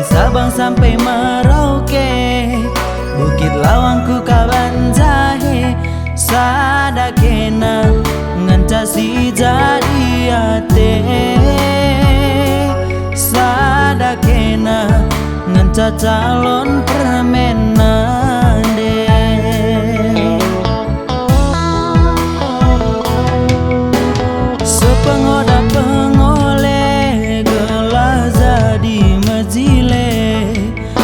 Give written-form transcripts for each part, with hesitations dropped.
Sabang sampai Merauke, Bukit Lawangku kawan jahe. Sadakena ngancasi jadi ate, sadakena nganca calon permenan deh. Sepengoda pengoleh gelas jadi mejile,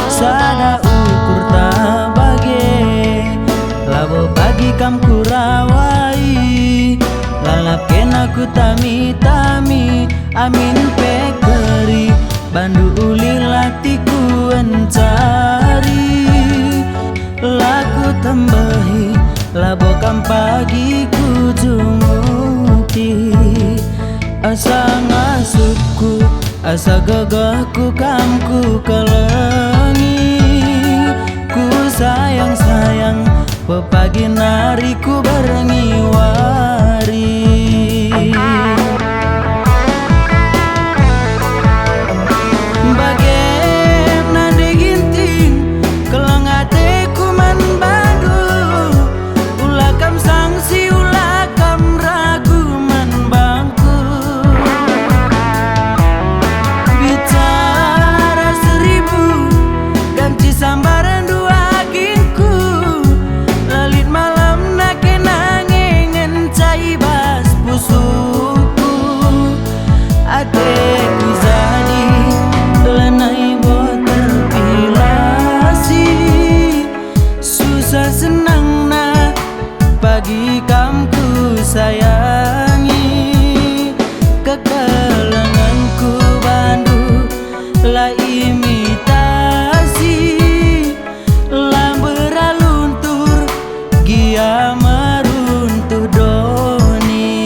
sada ukur tabage labo bagi kam kurawai, lalap kena ku tami-tami amin pekeri bandu uli latiku encari, laku tambahi labo kam pagi ku jumuti, asa ngasupku asa gagahku kamku kelengi, ku sayang-sayang pepagi nariku barengi wari. Bagaimana diginting kelang ateku man badu, ulakam sangsi ulakam ragu man bangku, bicara seribu ganti sambaran dua gingku, lalit malam nake nangengen cai bas pusuku, ateku jadi lenai buat terpilasi, susah senang na pagi kamku sayangi, kekelenganku bandu la imitasi, la beraluntur gia meruntuh doni.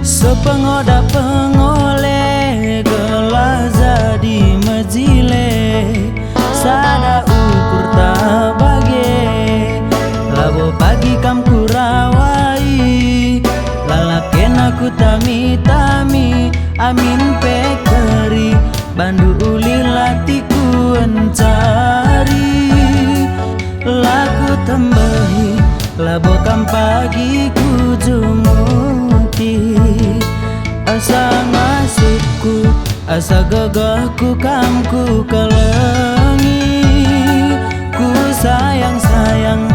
Sepengoda pengoleh gelas jadi mejile, sada ukur tabage labo pagi kam kurawai, lalap kena ku tami-tami amin pekeri bandu uli latiku encari, laku tambahi labo kam pagi ku jumuti, asa ngasupku asa gagahku kamku kelengi, ku sayang-sayang